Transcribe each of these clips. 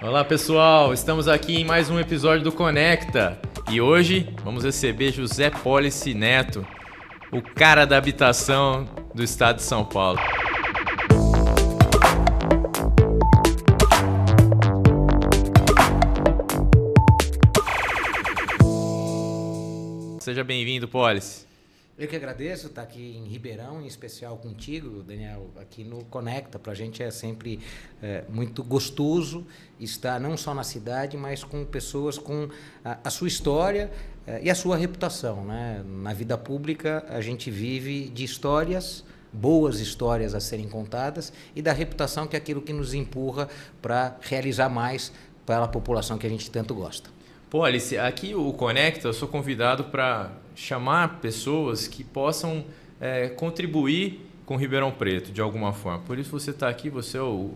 Olá pessoal, estamos aqui em mais um episódio do Conecta e hoje vamos receber José Policy Neto, o cara da habitação do estado de São Paulo. Seja bem-vindo, Policy. Eu que agradeço estar aqui em Ribeirão, em especial contigo, Daniel, aqui no Conecta. Para a gente é sempre muito gostoso estar não só na cidade, mas com pessoas com a sua história e a sua reputação, né? Na vida pública, a gente vive de histórias, boas histórias a serem contadas e da reputação, que é aquilo que nos empurra para realizar mais para a população que a gente tanto gosta. Policy, aqui o Conecta, eu sou convidado para chamar pessoas que possam contribuir com Ribeirão Preto de alguma forma. Por isso você está aqui, você é o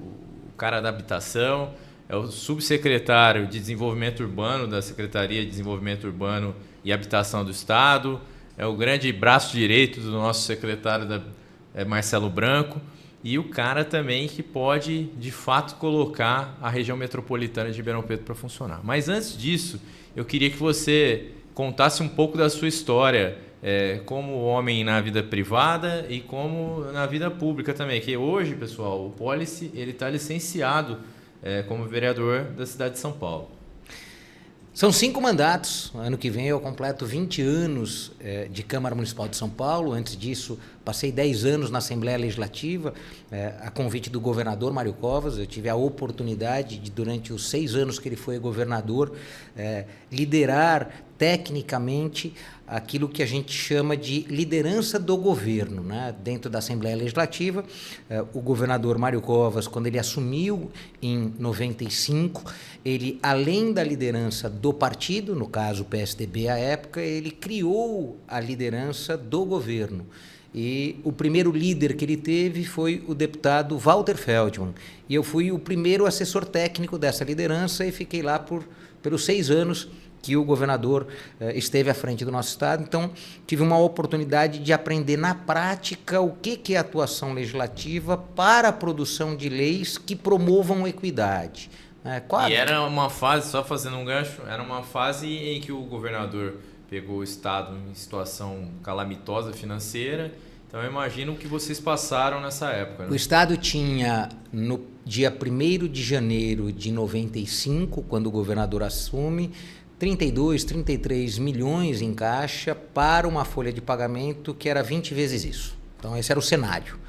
cara da habitação, é o subsecretário de Desenvolvimento Urbano da Secretaria de Desenvolvimento Urbano e Habitação do Estado, é o grande braço direito do nosso secretário Marcelo Branco e o cara também que pode, de fato, colocar a região metropolitana de Ribeirão Preto para funcionar. Mas antes disso, eu queria que você contasse um pouco da sua história como homem na vida privada e como na vida pública também. Que hoje, pessoal, o Policy está licenciado como vereador da cidade de São Paulo. São 5 mandatos. Ano que vem eu completo 20 anos de Câmara Municipal de São Paulo. Antes disso, passei 10 anos na Assembleia Legislativa, a convite do governador Mário Covas. Eu tive a oportunidade de, durante os 6 anos que ele foi governador, liderar tecnicamente aquilo que a gente chama de liderança do governo, né? Dentro da Assembleia Legislativa. O governador Mário Covas, quando ele assumiu em 95, ele, além da liderança do partido, no caso o PSDB à época, ele criou a liderança do governo. E o primeiro líder que ele teve foi o deputado Walter Feldman. E eu fui o primeiro assessor técnico dessa liderança e fiquei lá pelos 6 anos que o governador esteve à frente do nosso estado. Então, tive uma oportunidade de aprender na prática o que é atuação legislativa para a produção de leis que promovam equidade. E era uma fase, só fazendo um gancho, era uma fase em que o governador pegou o estado em situação calamitosa financeira. Então, eu imagino o que vocês passaram nessa época, né? O estado tinha, no dia 1º de janeiro de 95, quando o governador assume, 32, 33 milhões em caixa para uma folha de pagamento que era 20 vezes isso. Então, esse era o cenário.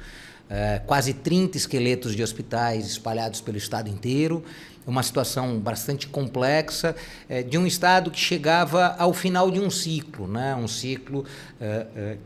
Quase 30 esqueletos de hospitais espalhados pelo estado inteiro, uma situação bastante complexa, de um estado que chegava ao final de um ciclo, né? Um ciclo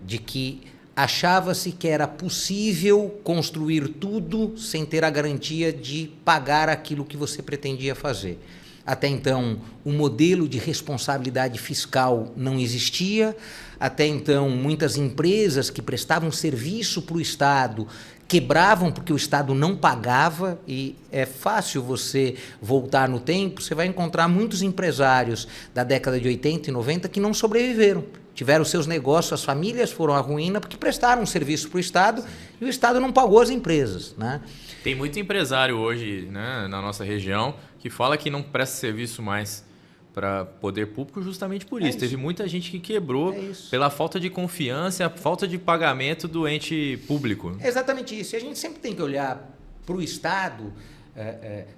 de que achava-se que era possível construir tudo sem ter a garantia de pagar aquilo que você pretendia fazer. Até então, o modelo de responsabilidade fiscal não existia. Até então, muitas empresas que prestavam serviço para o Estado quebravam porque o Estado não pagava, e é fácil você voltar no tempo, você vai encontrar muitos empresários da década de 80 e 90 que não sobreviveram. Tiveram seus negócios, as famílias foram à ruína porque prestaram um serviço para o Estado e o Estado não pagou as empresas, né? Tem muito empresário hoje, né, na nossa região que fala que não presta serviço mais para poder público justamente por isso. Teve muita gente que quebrou pela falta de confiança, a falta de pagamento do ente público. É exatamente isso. E a gente sempre tem que olhar para o Estado,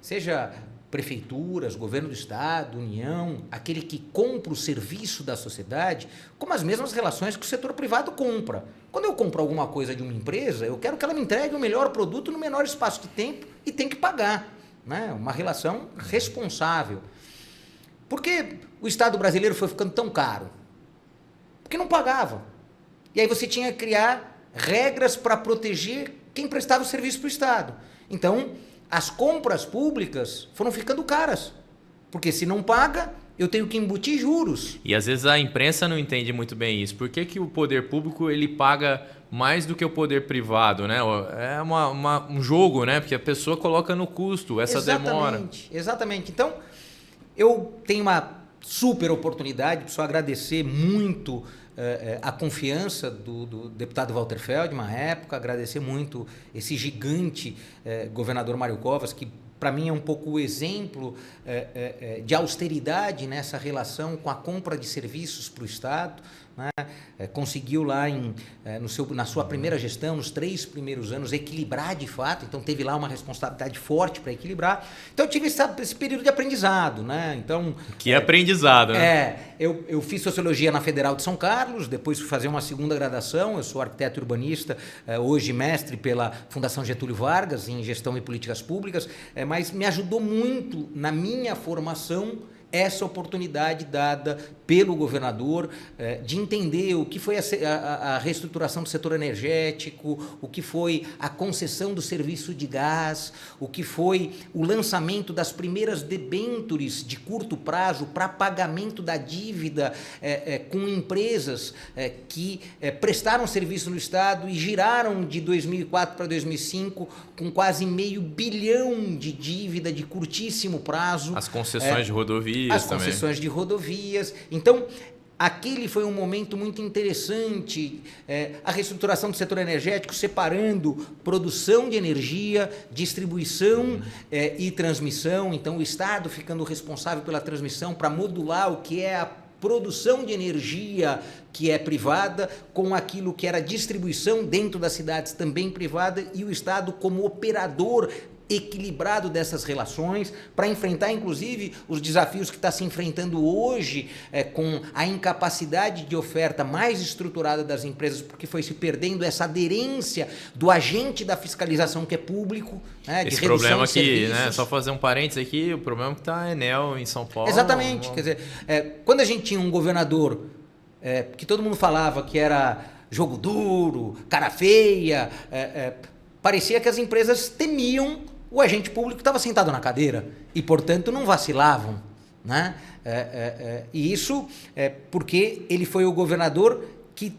seja prefeituras, governo do Estado, União, aquele que compra o serviço da sociedade, como as mesmas relações que o setor privado compra. Quando eu compro alguma coisa de uma empresa, eu quero que ela me entregue o melhor produto no menor espaço de tempo e tem que pagar, né? Uma relação responsável. Por que o Estado brasileiro foi ficando tão caro? Porque não pagava. E aí você tinha que criar regras para proteger quem prestava o serviço para o Estado. Então, as compras públicas foram ficando caras, porque se não paga, eu tenho que embutir juros. E às vezes a imprensa não entende muito bem isso. Por que o poder público ele paga mais do que o poder privado, né? É um jogo, né? Porque a pessoa coloca no custo essa demora. Exatamente. Então, eu tenho uma super oportunidade, preciso agradecer muito a confiança do deputado Walter Feldman à época, agradecer muito esse gigante governador Mário Covas, que para mim é um pouco o exemplo de austeridade nessa relação com a compra de serviços para o Estado, né? Conseguiu lá na sua primeira gestão, nos 3 primeiros anos, equilibrar de fato, então teve lá uma responsabilidade forte para equilibrar. Então eu tive esse período de aprendizado, né? Então, que aprendizado, né? Eu fiz Sociologia na Federal de São Carlos, depois fui fazer uma segunda graduação, eu sou arquiteto urbanista, hoje mestre pela Fundação Getúlio Vargas em Gestão e Políticas Públicas, mas me ajudou muito na minha formação essa oportunidade dada pelo governador de entender o que foi a reestruturação do setor energético, o que foi a concessão do serviço de gás, o que foi o lançamento das primeiras debêntures de curto prazo para pagamento da dívida com empresas que prestaram serviço no Estado e giraram de 2004 para 2005 com quase $500 bilhão de dívida de curtíssimo prazo. As concessões de rodovias. As concessões de rodovias. Então, aquele foi um momento muito interessante, a reestruturação do setor energético, separando produção de energia, distribuição e transmissão. Então, o Estado ficando responsável pela transmissão para modular o que é a produção de energia que é privada com aquilo que era distribuição dentro das cidades também privada e o Estado como operador equilibrado dessas relações para enfrentar, inclusive, os desafios que está se enfrentando hoje com a incapacidade de oferta mais estruturada das empresas, porque foi se perdendo essa aderência do agente da fiscalização que é público, né, esse problema aqui, né, só fazer um parênteses aqui, o problema que está a Enel em São Paulo. Exatamente, quer dizer, quando a gente tinha um governador que todo mundo falava que era jogo duro, cara feia, parecia que as empresas temiam o agente público que estava sentado na cadeira e, portanto, não vacilavam, né? E isso porque ele foi o governador que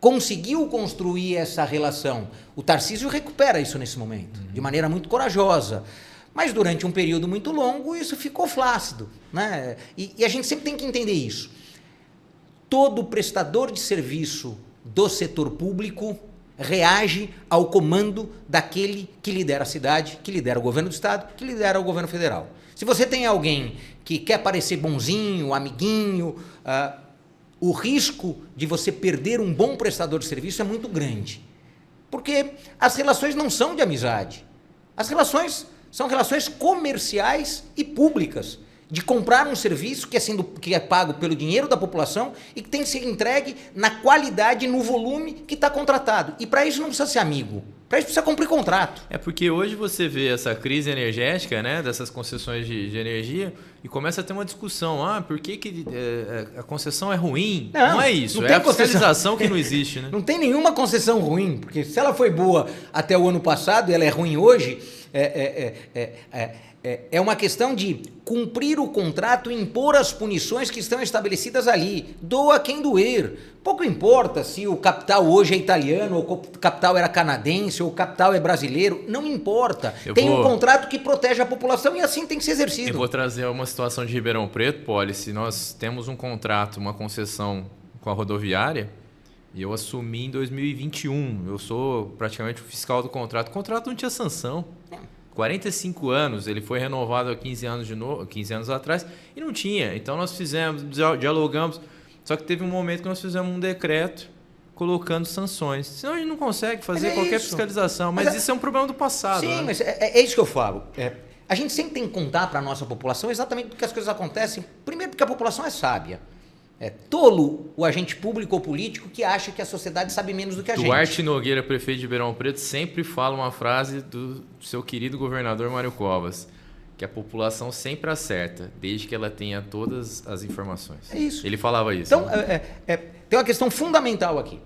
conseguiu construir essa relação. O Tarcísio recupera isso nesse momento, de maneira muito corajosa. Mas durante um período muito longo isso ficou flácido, né? E a gente sempre tem que entender isso. Todo prestador de serviço do setor público reage ao comando daquele que lidera a cidade, que lidera o governo do Estado, que lidera o governo federal. Se você tem alguém que quer parecer bonzinho, amiguinho, o risco de você perder um bom prestador de serviço é muito grande. Porque as relações não são de amizade. As relações são relações comerciais e públicas, de comprar um serviço que é pago pelo dinheiro da população e que tem que ser entregue na qualidade e no volume que está contratado. E para isso não precisa ser amigo, para isso precisa cumprir contrato. Porque hoje você vê essa crise energética, né, dessas concessões de energia e começa a ter uma discussão. Por que a concessão é ruim? Não é isso, é a fiscalização que não existe. Né? Não tem nenhuma concessão ruim, porque se ela foi boa até o ano passado e ela é ruim hoje, é uma questão de cumprir o contrato e impor as punições que estão estabelecidas ali. Doa quem doer. Pouco importa se o capital hoje é italiano, ou o capital era canadense, ou o capital é brasileiro. Não importa. Tem um contrato que protege a população e assim tem que ser exercido. Eu vou trazer uma situação de Ribeirão Preto, Poli. Se nós temos um contrato, uma concessão com a rodoviária, e eu assumi em 2021. Eu sou praticamente o fiscal do contrato. O contrato não tinha sanção. 45 anos, ele foi renovado há 15 anos atrás e não tinha. Então nós dialogamos, só que teve um momento que nós fizemos um decreto colocando sanções. Senão a gente não consegue fazer qualquer fiscalização, mas isso é um problema do passado. Sim, né? Mas é isso que eu falo. A gente sempre tem que contar para a nossa população exatamente porque as coisas acontecem. Primeiro porque a população é sábia. É tolo o agente público ou político que acha que a sociedade sabe menos do que a gente. Duarte Nogueira, prefeito de Ribeirão Preto, sempre fala uma frase do seu querido governador Mário Covas, que a população sempre acerta, desde que ela tenha todas as informações. É isso. Ele falava isso. Então, tem uma questão fundamental aqui.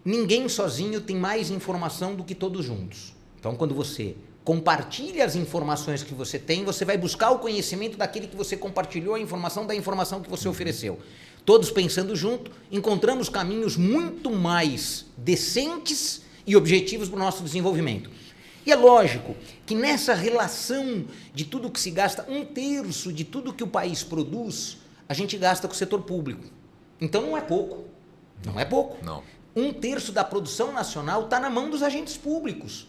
Ninguém sozinho tem mais informação do que todos juntos. Então, quando você compartilha as informações que você tem, você vai buscar o conhecimento daquele que você compartilhou, a informação da informação que você ofereceu. Todos pensando junto, encontramos caminhos muito mais decentes e objetivos para o nosso desenvolvimento. E é lógico que nessa relação de tudo que se gasta, 1/3 de tudo que o país produz, a gente gasta com o setor público. Então não é pouco. Não é pouco. Não. 1/3 da produção nacional está na mão dos agentes públicos.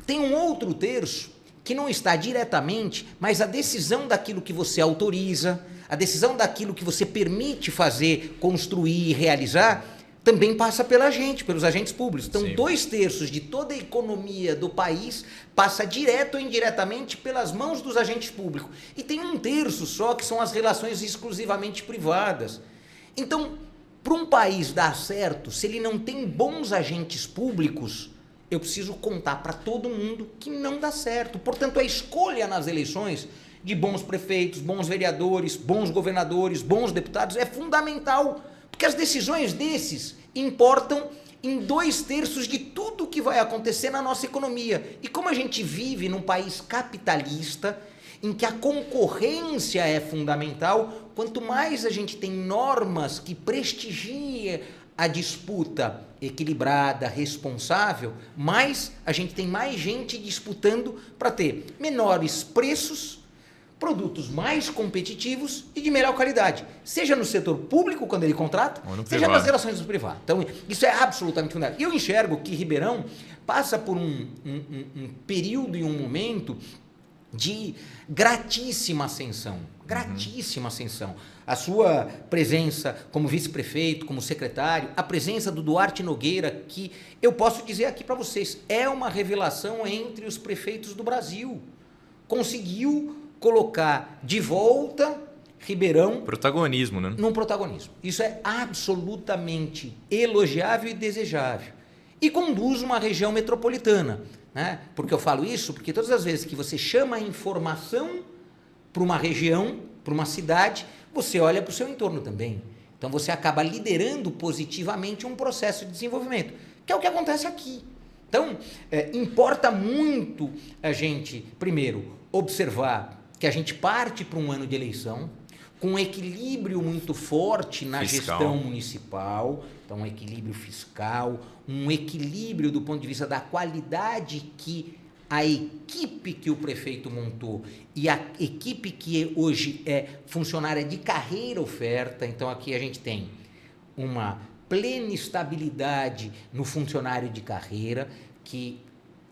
Tem um outro terço que não está diretamente, mas a decisão daquilo que você autoriza, a decisão daquilo que você permite fazer, construir e realizar, também passa pela gente, pelos agentes públicos. Então, Sim. 2/3 de toda a economia do país passa direto ou indiretamente pelas mãos dos agentes públicos. E tem 1/3 só que são as relações exclusivamente privadas. Então, para um país dar certo, se ele não tem bons agentes públicos, eu preciso contar para todo mundo que não dá certo. Portanto, a escolha nas eleições de bons prefeitos, bons vereadores, bons governadores, bons deputados é fundamental. Porque as decisões desses importam em 2/3 de tudo que vai acontecer na nossa economia. E como a gente vive num país capitalista, em que a concorrência é fundamental, quanto mais a gente tem normas que prestigiem a disputa equilibrada, responsável, mais a gente tem mais gente disputando para ter menores preços, produtos mais competitivos e de melhor qualidade, seja no setor público, quando ele contrata, seja nas relações do privado. Então, isso é absolutamente fundamental. Eu enxergo que Ribeirão passa por um período e um momento de gratíssima ascensão. Gratíssima ascensão. A sua presença como vice-prefeito, como secretário, a presença do Duarte Nogueira, que eu posso dizer aqui para vocês, é uma revelação entre os prefeitos do Brasil. Conseguiu colocar de volta Ribeirão... Protagonismo, né? Num protagonismo. Isso é absolutamente elogiável e desejável. E conduz uma região metropolitana, né? Porque eu falo isso porque todas as vezes que você chama a informação para uma região, para uma cidade, você olha para o seu entorno também. Então você acaba liderando positivamente um processo de desenvolvimento, que é o que acontece aqui. Então, importa muito a gente, primeiro, observar que a gente parte para um ano de eleição com um equilíbrio muito forte na gestão municipal, então um equilíbrio fiscal, um equilíbrio do ponto de vista da qualidade que a equipe que o prefeito montou e a equipe que hoje é funcionária de carreira oferta. Então aqui a gente tem uma plena estabilidade no funcionário de carreira, que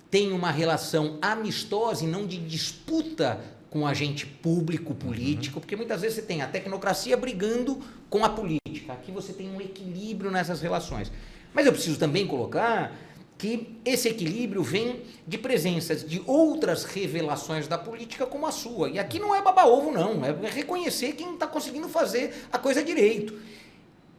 tem uma relação amistosa e não de disputa com o agente público, político, porque muitas vezes você tem a tecnocracia brigando com a política. Aqui você tem um equilíbrio nessas relações. Mas eu preciso também colocar que esse equilíbrio vem de presenças de outras revelações da política como a sua. E aqui não é baba-ovo, não. É reconhecer quem está conseguindo fazer a coisa direito.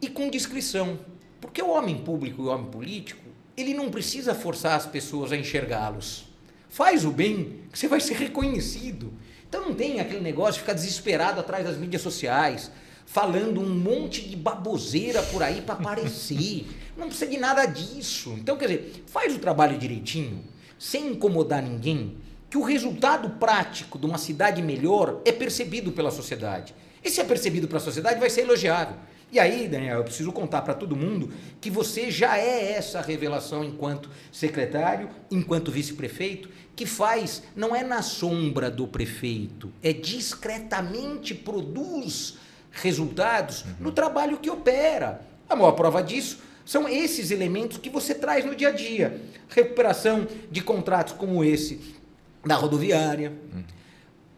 E com discrição. Porque o homem público e o homem político, ele não precisa forçar as pessoas a enxergá-los. Faz o bem, que você vai ser reconhecido. Então não tem aquele negócio de ficar desesperado atrás das mídias sociais, falando um monte de baboseira por aí para aparecer. Não precisa de nada disso. Então, quer dizer, faz o trabalho direitinho, sem incomodar ninguém, que o resultado prático de uma cidade melhor é percebido pela sociedade. E se é percebido pela sociedade, vai ser elogiado. E aí, Daniel, eu preciso contar para todo mundo que você já é essa revelação enquanto secretário, enquanto vice-prefeito, que faz, não é na sombra do prefeito, é discretamente produz resultados no trabalho que opera. A maior prova disso são esses elementos que você traz no dia a dia. Recuperação de contratos como esse da rodoviária,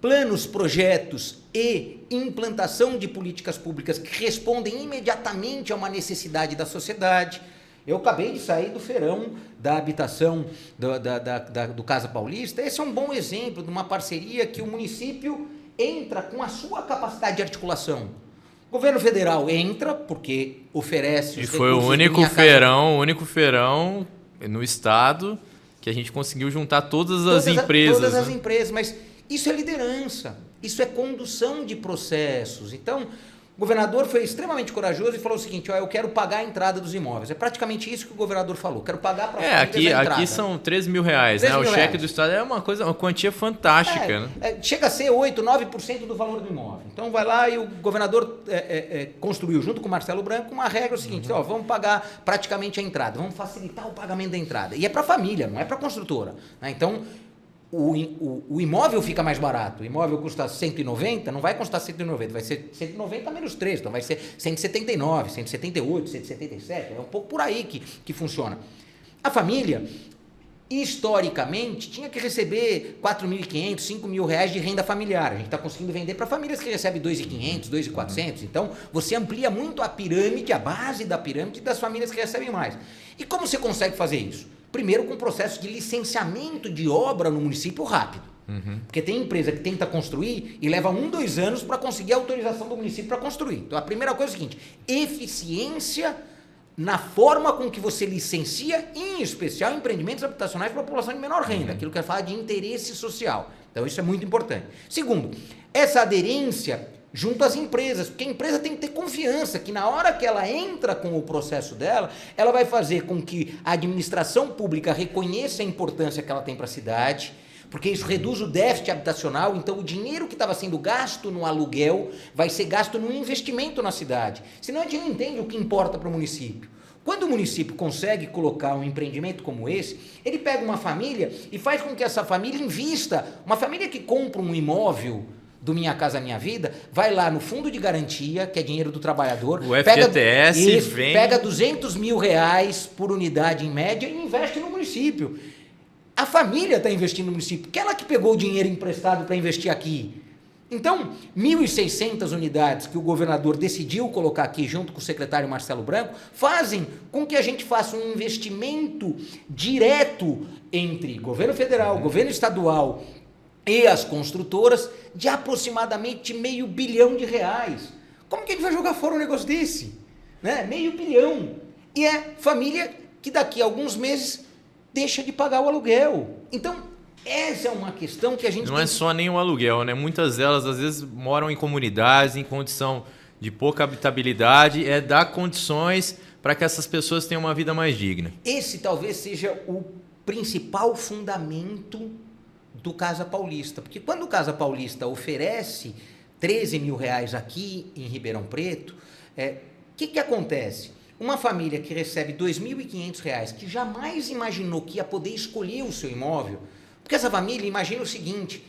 planos, projetos e implantação de políticas públicas que respondem imediatamente a uma necessidade da sociedade. Eu acabei de sair do feirão da habitação do Casa Paulista. Esse é um bom exemplo de uma parceria que o município entra com a sua capacidade de articulação. O governo federal entra porque oferece... E foi o único feirão no estado que a gente conseguiu juntar todas as empresas. Todas as empresas, mas isso é liderança, isso é condução de processos. Então, o governador foi extremamente corajoso e falou o seguinte: ó, eu quero pagar a entrada dos imóveis. É praticamente isso que o governador falou. Quero pagar para a entrada. Aqui são 13 mil reais, né? O cheque do estado é uma quantia fantástica, né? Chega a ser 8%, 9% do valor do imóvel. Então vai lá e o governador construiu, junto com o Marcelo Branco, uma regra seguinte: ó, vamos pagar praticamente a entrada, vamos facilitar o pagamento da entrada. E é para a família, não é para a construtora, né? Então, o imóvel fica mais barato. O imóvel custa 190, não vai custar 190, vai ser 190 menos 3, então vai ser 179, 178, 177, é um pouco por aí que funciona. A família historicamente, tinha que receber R$4.500, R$5.000 de renda familiar. A gente está conseguindo vender para famílias que recebem R$2.500, R$2.400. Então, você amplia muito a pirâmide, a base da pirâmide das famílias que recebem mais. E como você consegue fazer isso? Primeiro, com o processo de licenciamento de obra no município rápido. Porque tem empresa que tenta construir e leva 1, 2 anos para conseguir a autorização do município para construir. Então, a primeira coisa é o seguinte: eficiência na forma com que você licencia, em especial, empreendimentos habitacionais para a população de menor renda, aquilo que eu falo de interesse social. Então, isso é muito importante. Segundo, essa aderência junto às empresas, porque a empresa tem que ter confiança que na hora que ela entra com o processo dela, ela vai fazer com que a administração pública reconheça a importância que ela tem para a cidade, porque isso reduz o déficit habitacional. Então o dinheiro que estava sendo gasto no aluguel vai ser gasto no investimento na cidade. Senão a gente não entende o que importa para o município. Quando o município consegue colocar um empreendimento como esse, ele pega uma família e faz com que essa família invista. Uma família que compra um imóvel do Minha Casa Minha Vida, vai lá no fundo de garantia, que é dinheiro do trabalhador, o FGTS pega R$200 mil por unidade em média e investe no município. A família está investindo no município, porque ela que pegou o dinheiro emprestado para investir aqui. Então, 1.600 unidades que o governador decidiu colocar aqui junto com o secretário Marcelo Branco, fazem com que a gente faça um investimento direto entre governo federal, governo estadual e as construtoras de aproximadamente R$500 bilhão. Como que a gente vai jogar fora um negócio desse? Né? R$500 bilhão. E é família que daqui a alguns meses deixa de pagar o aluguel. Então, essa é uma questão que a gente... Não é só nem o aluguel, né? Muitas delas, às vezes, moram em comunidades, em condição de pouca habitabilidade, dar condições para que essas pessoas tenham uma vida mais digna. Esse talvez seja o principal fundamento do Casa Paulista, porque quando o Casa Paulista oferece R$13 mil aqui em Ribeirão Preto, que acontece? Uma família que recebe R$2.500, que jamais imaginou que ia poder escolher o seu imóvel, porque essa família imagina o seguinte: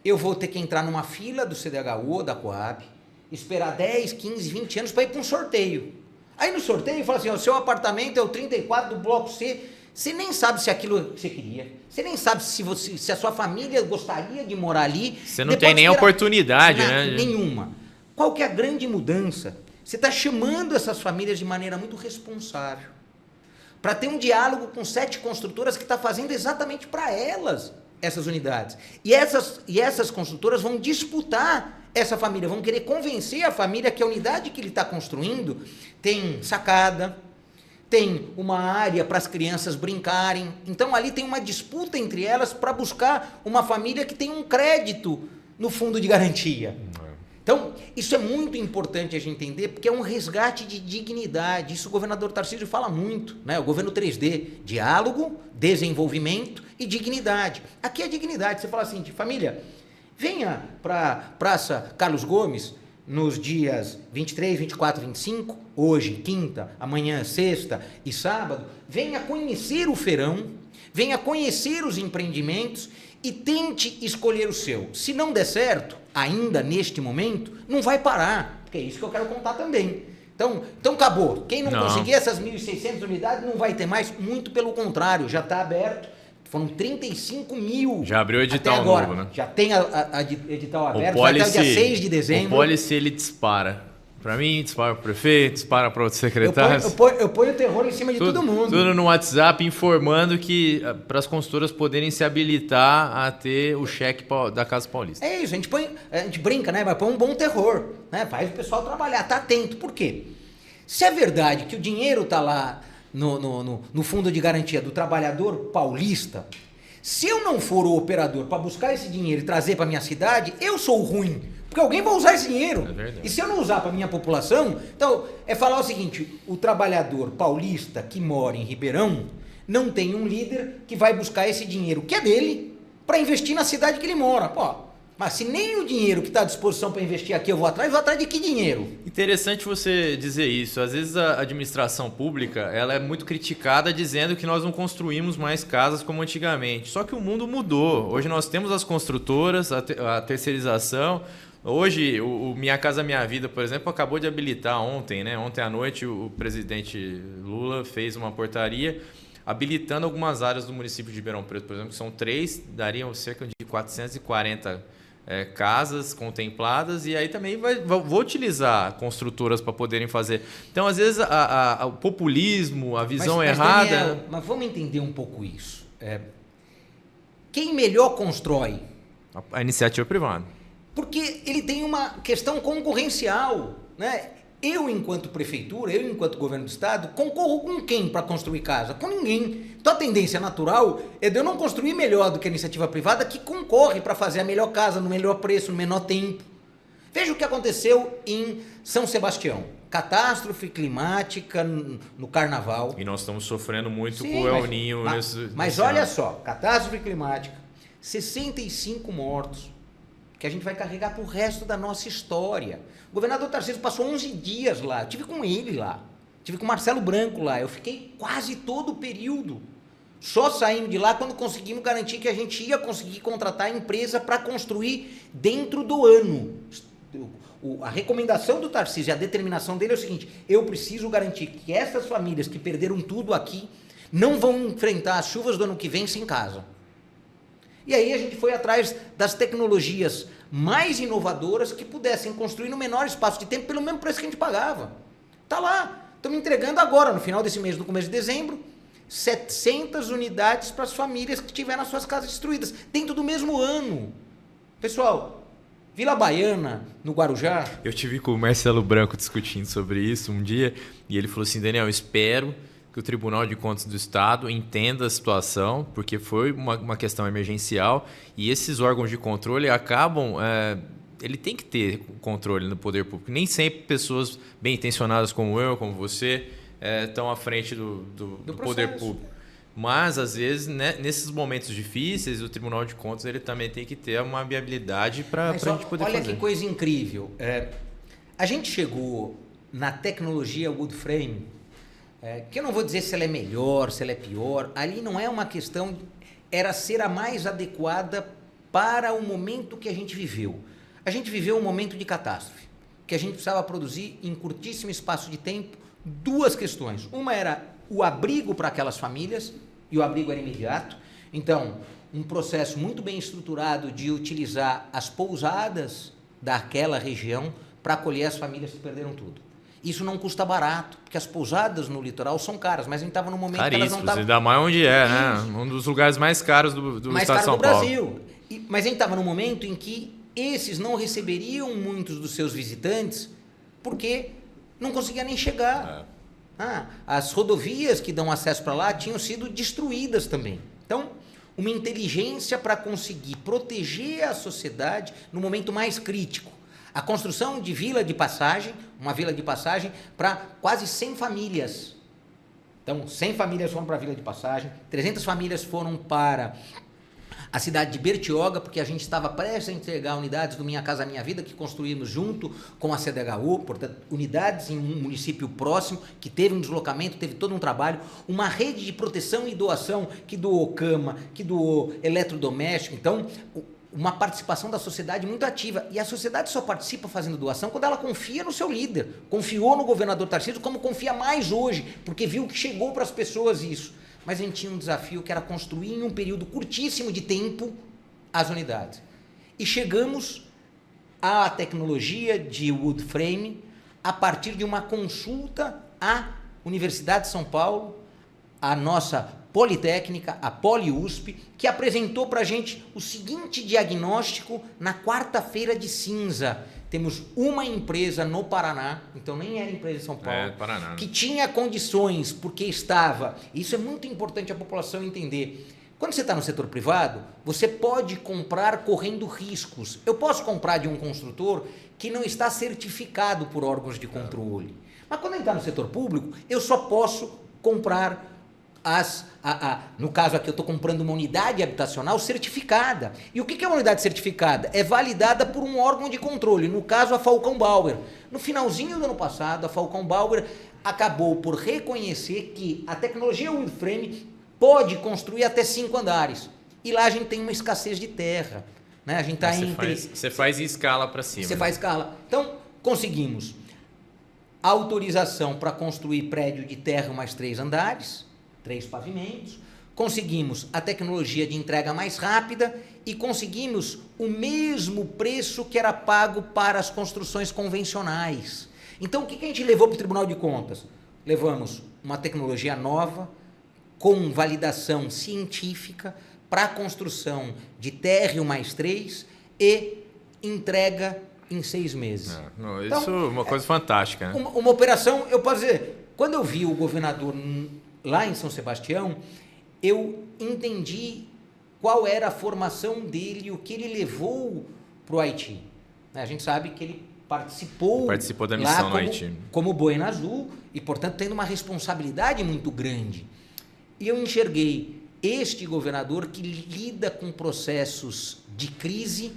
eu vou ter que entrar numa fila do CDHU ou da Coab, esperar 10, 15, 20 anos para ir para um sorteio. Aí no sorteio fala assim: o seu apartamento é o 34 do bloco C. Você nem sabe se é aquilo que você queria. Você nem sabe se a sua família gostaria de morar ali. Você não tem nem oportunidade, né? Nenhuma. Qual que é a grande mudança? Você está chamando essas famílias de maneira muito responsável, para ter um diálogo com 7 construtoras que está fazendo exatamente para elas essas unidades. E essas construtoras vão disputar essa família, vão querer convencer a família que a unidade que ele está construindo tem sacada, tem uma área para as crianças brincarem. Então ali tem uma disputa entre elas para buscar uma família que tem um crédito no fundo de garantia. Então, isso é muito importante a gente entender, porque é um resgate de dignidade. Isso o governador Tarcísio fala muito, né? O governo 3D, diálogo, desenvolvimento e dignidade. Aqui é dignidade. Você fala assim, família, venha para a Praça Carlos Gomes nos dias 23, 24, 25, hoje, quinta, amanhã, sexta e sábado. Venha conhecer o feirão, venha conhecer os empreendimentos e tente escolher o seu. Se não der certo, ainda neste momento, não vai parar, porque é isso que eu quero contar também. Então acabou. Quem não conseguir essas 1.600 unidades não vai ter mais, muito pelo contrário, já está aberto. Foram 35 mil. Já abriu o edital até agora. novo, né? Já tem a edital aberto, vai até o dia 6 de dezembro. O Policy, ele dispara. Para mim, dispara para o prefeito, dispara para outros secretários. Eu ponho o terror em cima de todo mundo. Tudo no WhatsApp, informando que para as consultoras poderem se habilitar a ter o cheque da Casa Paulista. É isso, a gente brinca, né? Mas põe um bom terror, né? Faz o pessoal trabalhar, tá atento. Por quê? Se é verdade que o dinheiro está lá no fundo de garantia do trabalhador paulista, se eu não for o operador para buscar esse dinheiro e trazer para minha cidade, eu sou o ruim. Porque alguém vai usar esse dinheiro. E se eu não usar para a minha população, então é falar o seguinte: o trabalhador paulista que mora em Ribeirão não tem um líder que vai buscar esse dinheiro que é dele para investir na cidade que ele mora. Pô, mas se nem o dinheiro que está à disposição para investir aqui eu vou atrás de que dinheiro? Interessante você dizer isso. Às vezes a administração pública ela é muito criticada dizendo que nós não construímos mais casas como antigamente. Só que o mundo mudou. Hoje nós temos as construtoras, a terceirização. Hoje, o Minha Casa Minha Vida, por exemplo, acabou de habilitar ontem, né? Ontem à noite o presidente Lula fez uma portaria habilitando algumas áreas do município de Ribeirão Preto, por exemplo, que são 3, dariam cerca de 440 casas contempladas, e aí também vou utilizar construtoras para poderem fazer. Então, às vezes, o populismo, a visão errada... Daniel, mas vamos entender um pouco isso. Quem melhor constrói? A iniciativa privada. Porque ele tem uma questão concorrencial, né? Eu, enquanto prefeitura, eu, enquanto governo do estado, concorro com quem para construir casa? Com ninguém. Então, a tendência natural é de eu não construir melhor do que a iniciativa privada, que concorre para fazer a melhor casa, no melhor preço, no menor tempo. Veja o que aconteceu em São Sebastião. Catástrofe climática no carnaval. E nós estamos sofrendo muito Sim, com o El Niño. Mas olha só, catástrofe climática, 65 mortos, que a gente vai carregar para o resto da nossa história. O governador Tarcísio passou 11 dias lá, eu tive com ele lá, tive com o Marcelo Branco lá, eu fiquei quase todo o período. Só saímos de lá quando conseguimos garantir que a gente ia conseguir contratar a empresa para construir dentro do ano. A recomendação do Tarcísio e a determinação dele é o seguinte: eu preciso garantir que essas famílias que perderam tudo aqui não vão enfrentar as chuvas do ano que vem sem casa. E aí a gente foi atrás das tecnologias mais inovadoras que pudessem construir no menor espaço de tempo pelo mesmo preço que a gente pagava. Tá lá, estamos entregando agora, no final desse mês, no começo de dezembro, 700 unidades para as famílias que tiveram as suas casas destruídas, dentro do mesmo ano. Pessoal, Vila Baiana, no Guarujá... Eu tive com o Marcelo Branco discutindo sobre isso um dia, e ele falou assim: Daniel, espero que o Tribunal de Contas do Estado entenda a situação, porque foi uma questão emergencial, e esses órgãos de controle acabam... ele tem que ter controle no poder público. Nem sempre pessoas bem intencionadas como eu, como você, estão à frente do poder público. Mas, às vezes, né, nesses momentos difíceis, o Tribunal de Contas ele também tem que ter uma viabilidade para a gente poder fazer. Olha que coisa incrível. A gente chegou na tecnologia wood frame, que eu não vou dizer se ela é melhor, se ela é pior. Ali não é uma questão... Era ser a mais adequada para o momento que a gente viveu. A gente viveu um momento de catástrofe, que a gente precisava produzir em curtíssimo espaço de tempo 2 questões. Uma era o abrigo para aquelas famílias, e o abrigo era imediato. Então, um processo muito bem estruturado de utilizar as pousadas daquela região para acolher as famílias que perderam tudo. Isso não custa barato, porque as pousadas no litoral são caras, mas a gente estava no momento que elas não estavam... Ainda mais onde né? Um dos lugares mais caros do estado de São Paulo. Brasil. Mas a gente estava no momento em que esses não receberiam muitos dos seus visitantes porque não conseguia nem chegar. As rodovias que dão acesso para lá tinham sido destruídas também. Então, uma inteligência para conseguir proteger a sociedade no momento mais crítico. A construção de vila de passagem, uma vila de passagem para quase 100 famílias. Então, 100 famílias foram para a vila de passagem, 300 famílias foram para a cidade de Bertioga, porque a gente estava prestes a entregar unidades do Minha Casa Minha Vida, que construímos junto com a CDHU, portanto, unidades em um município próximo, que teve um deslocamento, teve todo um trabalho, uma rede de proteção e doação, que doou cama, que doou eletrodoméstico. Então, uma participação da sociedade muito ativa. E a sociedade só participa fazendo doação quando ela confia no seu líder. Confiou no governador Tarcísio, como confia mais hoje, porque viu que chegou para as pessoas isso. Mas a gente tinha um desafio que era construir em um período curtíssimo de tempo as unidades. E chegamos à tecnologia de wood frame a partir de uma consulta à Universidade de São Paulo, a nossa Politécnica, a PoliUSP, que apresentou para a gente o seguinte diagnóstico na quarta-feira de cinza. Temos uma empresa no Paraná, então nem era empresa de São Paulo, Paraná, que tinha condições, porque estava... Isso é muito importante a população entender. Quando você está no setor privado, você pode comprar correndo riscos. Eu posso comprar de um construtor que não está certificado por órgãos de controle. Mas quando ele está no setor público, eu só posso comprar no caso aqui eu estou comprando uma unidade habitacional certificada. E o que é uma unidade certificada? É validada por um órgão de controle, no caso a Falcão Bauer. No finalzinho do ano passado, a Falcão Bauer acabou por reconhecer que a tecnologia wood frame pode construir até 5 andares. E lá a gente tem uma escassez de terra. Né? A gente tá você faz em escala para cima. Você faz escala. Então, conseguimos autorização para construir prédio de terra mais 3 andares, 3 pavimentos, conseguimos a tecnologia de entrega mais rápida e conseguimos o mesmo preço que era pago para as construções convencionais. Então, o que a gente levou para o Tribunal de Contas? Levamos uma tecnologia nova, com validação científica, para a construção de térreo mais 3 e entrega em 6 meses. Não, isso é uma coisa fantástica, né? Uma operação, eu posso dizer, quando eu vi o governador lá em São Sebastião, eu entendi qual era a formação dele, o que ele levou para o Haiti. A gente sabe que ele participou da missão no Haiti como Boina Azul e, portanto, tendo uma responsabilidade muito grande. E eu enxerguei este governador que lida com processos de crise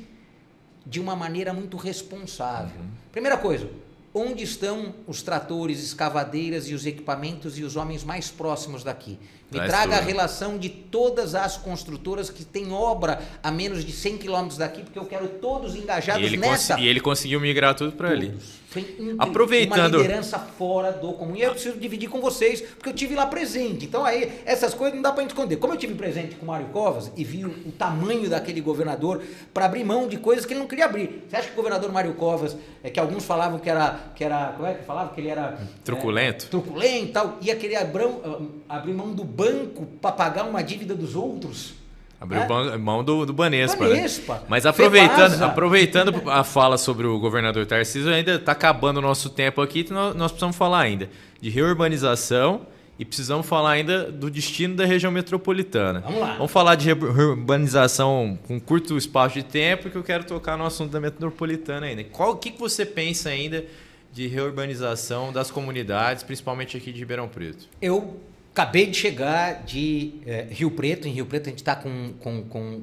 de uma maneira muito responsável. Primeira coisa, onde estão os tratores, escavadeiras e os equipamentos e os homens mais próximos daqui? Me traga a relação de todas as construtoras que têm obra a menos de 100 quilômetros daqui, porque eu quero todos engajados nessa. E ele conseguiu migrar tudo para ali. Foi incrível. Aproveitando. Uma liderança fora do comum. E eu preciso dividir com vocês, porque eu tive lá presente. Então aí, essas coisas não dá para esconder. Como eu tive presente com o Mário Covas e vi o tamanho daquele governador para abrir mão de coisas que ele não queria abrir. Você acha que o governador Mário Covas, que alguns falavam que era como é que falava? Que ele era... Truculento. Truculento e tal. Ia querer abrir mão do banco para pagar uma dívida dos outros. Abriu mão do Banespa. Banespa. Né? Mas aproveitando a fala sobre o governador Tarcísio, ainda está acabando o nosso tempo aqui, então nós precisamos falar ainda de reurbanização e precisamos falar ainda do destino da região metropolitana. Vamos lá. Vamos falar de reurbanização com curto espaço de tempo, que eu quero tocar no assunto da metropolitana ainda. O que você pensa ainda de reurbanização das comunidades, principalmente aqui de Ribeirão Preto? Eu acabei de chegar de Rio Preto. Em Rio Preto a gente está com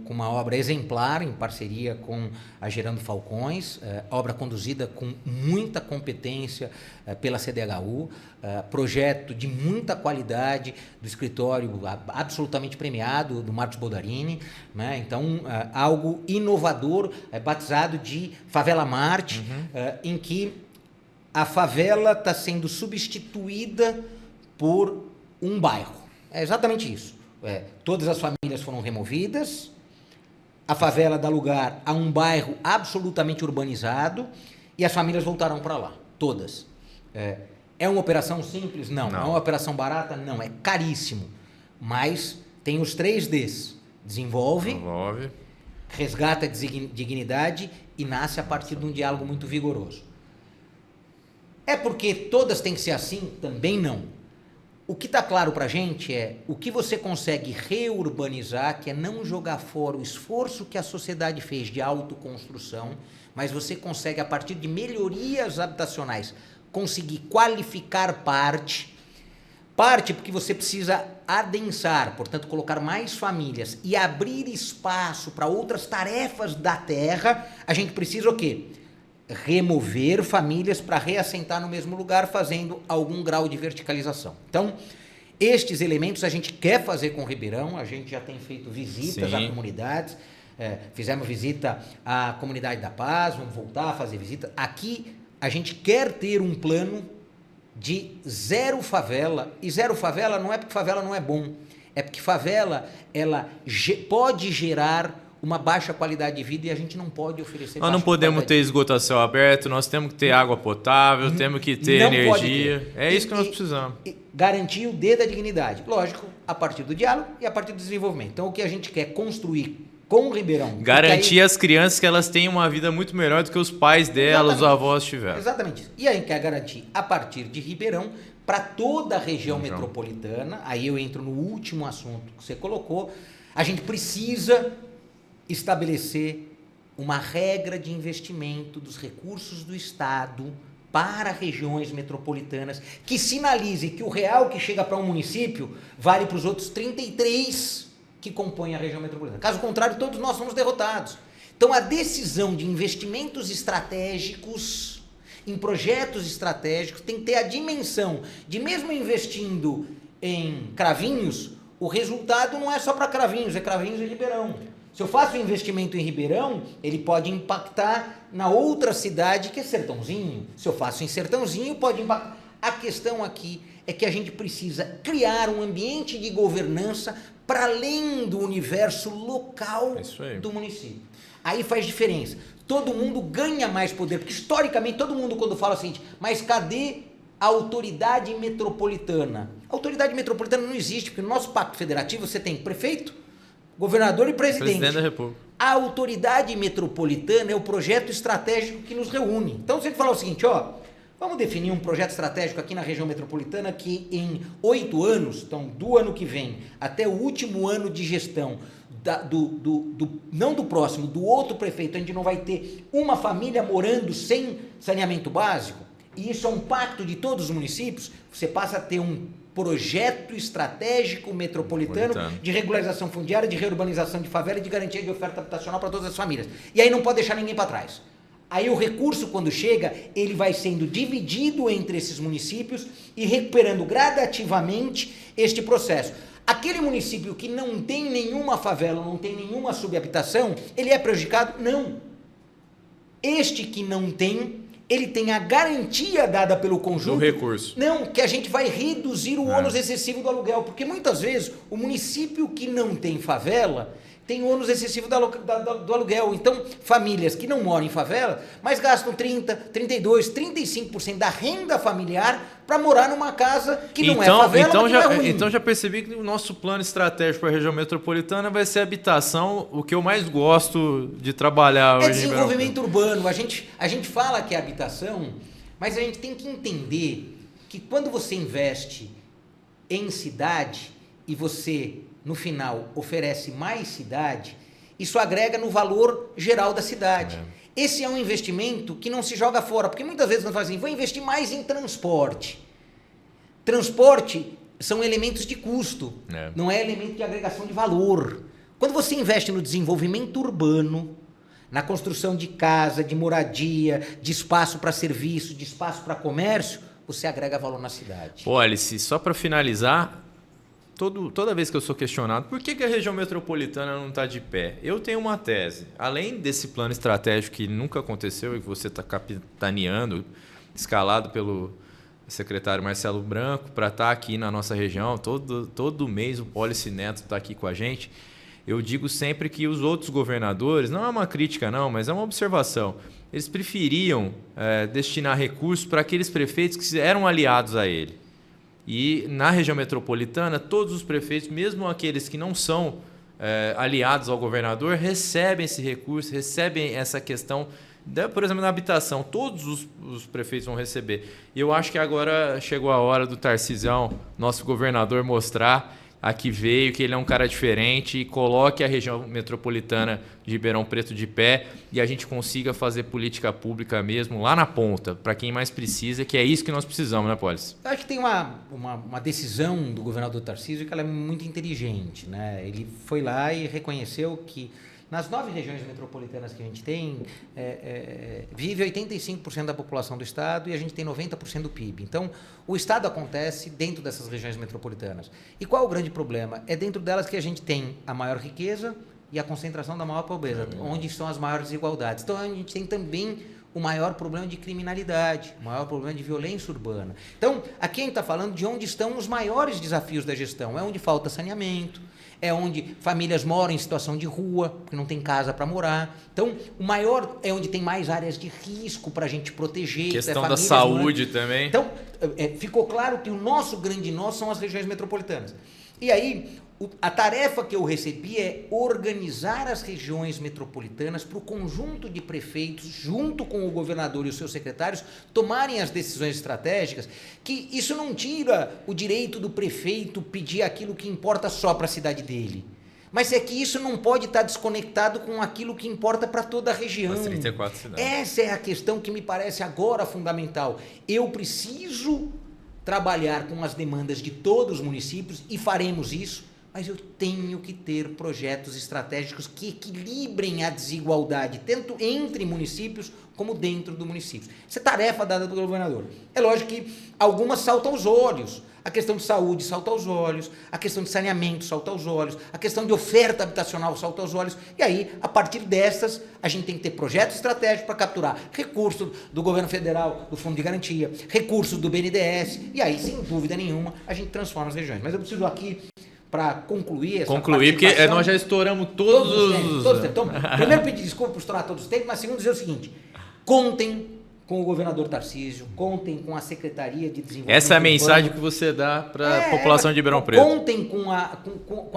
uma obra exemplar em parceria com a Gerando Falcões, obra conduzida com muita competência pela CDHU, projeto de muita qualidade do escritório absolutamente premiado do Marcos Bodarini, né? Então algo inovador, batizado de Favela Marte, em que a favela está sendo substituída por um bairro. É exatamente isso. Todas as famílias foram removidas, a favela dá lugar a um bairro absolutamente urbanizado e as famílias voltaram para lá, todas. É uma operação simples? Não. É uma operação barata? Não. É caríssimo. Mas tem os 3 Ds. Desenvolve, resgata a dignidade e nasce a partir de um diálogo muito vigoroso. É porque todas têm que ser assim? Também não. O que está claro para a gente é o que você consegue reurbanizar, que é não jogar fora o esforço que a sociedade fez de autoconstrução, mas você consegue, a partir de melhorias habitacionais, conseguir qualificar parte porque você precisa adensar, portanto, colocar mais famílias e abrir espaço para outras tarefas da terra. A gente precisa o quê? Remover famílias para reassentar no mesmo lugar, fazendo algum grau de verticalização. Então, estes elementos a gente quer fazer com Ribeirão, a gente já tem feito visitas a comunidades, fizemos visita à Comunidade da Paz, vamos voltar a fazer visita. Aqui a gente quer ter um plano de 0 favela, e 0 favela não é porque favela não é bom, é porque favela ela pode gerar uma baixa qualidade de vida e a gente não pode oferecer. Nós não podemos ter esgoto a céu aberto, nós temos que ter água potável, temos que ter energia. É isso que nós precisamos. Garantir o D da dignidade. Lógico, a partir do diálogo e a partir do desenvolvimento. Então, o que a gente quer construir com o Ribeirão... Garantir às crianças que elas tenham uma vida muito melhor do que os pais delas, os avós tiveram. Exatamente isso. E a gente quer garantir, a partir de Ribeirão, para toda a região metropolitana. Aí eu entro no último assunto que você colocou. A gente precisa estabelecer uma regra de investimento dos recursos do Estado para regiões metropolitanas que sinalize que o real que chega para um município vale para os outros 33 que compõem a região metropolitana. Caso contrário, todos nós somos derrotados. Então, a decisão de investimentos estratégicos, em projetos estratégicos, tem que ter a dimensão de, mesmo investindo em Cravinhos, o resultado não é só para Cravinhos, é Cravinhos e Ribeirão. Se eu faço um investimento em Ribeirão, ele pode impactar na outra cidade que é Sertãozinho. Se eu faço em Sertãozinho, pode impactar. A questão aqui é que a gente precisa criar um ambiente de governança para além do universo local do município. Aí faz diferença. Todo mundo ganha mais poder, porque historicamente todo mundo quando fala o seguinte, mas cadê a autoridade metropolitana? A autoridade metropolitana não existe, porque no nosso pacto federativo você tem prefeito, governador e presidente. Presidente da República. A autoridade metropolitana é o projeto estratégico que nos reúne. Então, se ele falar o seguinte, ó, vamos definir um projeto estratégico aqui na região metropolitana que em 8 anos, então do ano que vem até o último ano de gestão, não do próximo, do outro prefeito, a gente não vai ter uma família morando sem saneamento básico, e isso é um pacto de todos os municípios, você passa a ter um projeto estratégico metropolitano de regularização fundiária, de reurbanização de favela e de garantia de oferta habitacional para todas as famílias. E aí não pode deixar ninguém para trás. Aí o recurso, quando chega, ele vai sendo dividido entre esses municípios e recuperando gradativamente este processo. Aquele município que não tem nenhuma favela, não tem nenhuma subhabitação, ele é prejudicado? Não. Este que não tem, ele tem a garantia dada pelo conjunto. Do recurso. Não, que a gente vai reduzir o ônus excessivo do aluguel, porque muitas vezes o município que não tem favela tem ônus excessivo do aluguel. Então, famílias que não moram em favela, mas gastam 30%, 32%, 35% da renda familiar para morar numa casa que não é favela, então mas já, não é ruim. Então já percebi que o nosso plano estratégico para a região metropolitana vai ser habitação, o que eu mais gosto de trabalhar hoje. É desenvolvimento urbano. A gente fala que é habitação, mas a gente tem que entender que quando você investe em cidade e você, no final, oferece mais cidade, isso agrega no valor geral da cidade. Esse é um investimento que não se joga fora, porque muitas vezes nós falamos assim, vou investir mais em transporte. Transporte são elementos de custo, não é elemento de agregação de valor. Quando você investe no desenvolvimento urbano, na construção de casa, de moradia, de espaço para serviço, de espaço para comércio, você agrega valor na cidade. Pô, Alice, só para finalizar, toda vez que eu sou questionado, por que a região metropolitana não está de pé? Eu tenho uma tese. Além desse plano estratégico que nunca aconteceu e que você está capitaneando, escalado pelo secretário Marcelo Branco, para estar aqui na nossa região, todo mês o Policy Neto está aqui com a gente, eu digo sempre que os outros governadores, não é uma crítica não, mas é uma observação, eles preferiam destinar recursos para aqueles prefeitos que eram aliados a ele. E na região metropolitana, todos os prefeitos, mesmo aqueles que não são aliados ao governador, recebem esse recurso, recebem essa questão, por exemplo, na habitação, todos os prefeitos vão receber. E eu acho que agora chegou a hora do Tarcisão, nosso governador, mostrar a que veio, que ele é um cara diferente e coloque a região metropolitana de Ribeirão Preto de pé e a gente consiga fazer política pública mesmo lá na ponta, para quem mais precisa, que é isso que nós precisamos, né, Polis? Eu acho que tem uma decisão do governador Tarcísio que ela é muito inteligente, né? Ele foi lá e reconheceu que nas 9 regiões metropolitanas que a gente tem, vive 85% da população do estado e a gente tem 90% do PIB. Então, o estado acontece dentro dessas regiões metropolitanas. E qual é o grande problema? É dentro delas que a gente tem a maior riqueza e a concentração da maior pobreza, onde estão as maiores desigualdades. Então, a gente tem também o maior problema de criminalidade, o maior problema de violência urbana. Então, aqui a gente está falando de onde estão os maiores desafios da gestão. É onde falta saneamento, é onde famílias moram em situação de rua, porque não tem casa para morar. Então, o maior é onde tem mais áreas de risco para a gente proteger. Questão da saúde também. Então, ficou claro que o nosso grande nó são as regiões metropolitanas. E aí, a tarefa que eu recebi é organizar as regiões metropolitanas para o conjunto de prefeitos, junto com o governador e os seus secretários, tomarem as decisões estratégicas, que isso não tira o direito do prefeito pedir aquilo que importa só para a cidade dele. Mas é que isso não pode estar desconectado com aquilo que importa para toda a região. As 34 cidades. Essa é a questão que me parece agora fundamental. Eu preciso trabalhar com as demandas de todos os municípios e faremos isso, mas eu tenho que ter projetos estratégicos que equilibrem a desigualdade, tanto entre municípios como dentro do município. Isso é tarefa dada do governador. É lógico que algumas saltam aos olhos. A questão de saúde salta aos olhos, a questão de saneamento salta aos olhos, a questão de oferta habitacional salta aos olhos. E aí, a partir dessas, a gente tem que ter projetos estratégicos para capturar recursos do governo federal, do Fundo de Garantia, recursos do BNDES, e aí, sem dúvida nenhuma, a gente transforma as regiões. Mas eu preciso aqui, para concluir essa porque nós já estouramos todos os tempos. Então, primeiro pedir desculpa por estourar todos os tempos, mas segundo dizer o seguinte, contem com o governador Tarcísio, contem com a Secretaria de Desenvolvimento Essa é a Urbano. mensagem que você dá para a população de Ribeirão Preto. Contem com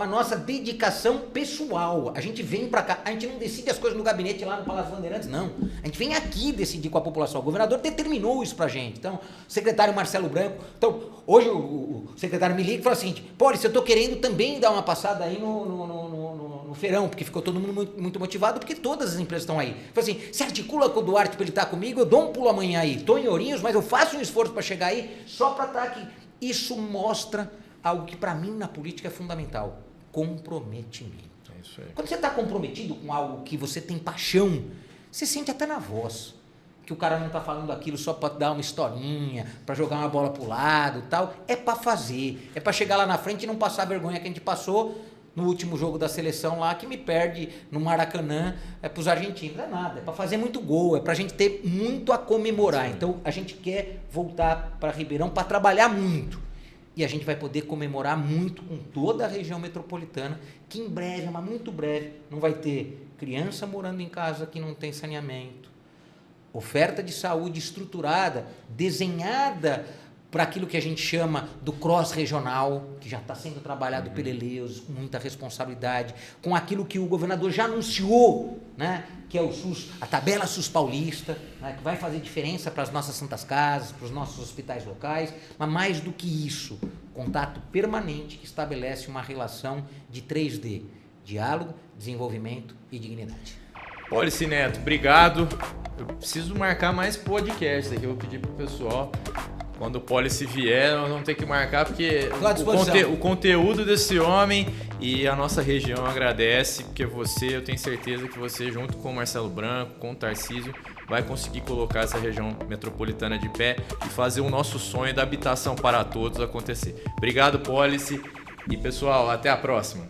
a nossa dedicação pessoal. A gente vem para cá, a gente não decide as coisas no gabinete lá no Palácio Bandeirantes, não. A gente vem aqui decidir com a população. O governador determinou isso pra gente. Então, o secretário Marcelo Branco... Então, hoje o secretário me liga e fala assim, Pólice, eu tô querendo também dar uma passada aí no feirão, porque ficou todo mundo muito motivado, porque todas as empresas estão aí. Fala assim, se articula com o Duarte para ele estar comigo, eu dou um pulo amanhã aí. Estou em Ourinhos, mas eu faço um esforço para chegar aí só para estar aqui. Isso mostra algo que para mim na política é fundamental, comprometimento. É isso aí. Quando você está comprometido com algo que você tem paixão, você sente até na voz que o cara não está falando aquilo só para dar uma historinha, para jogar uma bola pro lado e tal. É para fazer, é para chegar lá na frente e não passar a vergonha que a gente passou no último jogo da seleção lá, que me perde no Maracanã para os argentinos. Não é nada, é para fazer muito gol, é para a gente ter muito a comemorar. Então, a gente quer voltar para Ribeirão para trabalhar muito. E a gente vai poder comemorar muito com toda a região metropolitana, que em breve, mas muito breve, não vai ter criança morando em casa que não tem saneamento, oferta de saúde estruturada, desenhada para aquilo que a gente chama do cross-regional, que já está sendo trabalhado pelo Eleus, com muita responsabilidade, com aquilo que o governador já anunciou, né, que é o SUS, a tabela SUS paulista, né, que vai fazer diferença para as nossas santas casas, para os nossos hospitais locais, mas mais do que isso, contato permanente que estabelece uma relação de 3D, diálogo, desenvolvimento e dignidade. Pólice Neto, obrigado. Eu preciso marcar mais podcasts aqui, eu vou pedir pro pessoal. Quando o Pólice vier, nós vamos ter que marcar, porque o conteúdo desse homem e a nossa região agradece, porque eu tenho certeza que você, junto com o Marcelo Branco, com o Tarcísio, vai conseguir colocar essa região metropolitana de pé e fazer o nosso sonho da habitação para todos acontecer. Obrigado, Pólice. E, pessoal, até a próxima.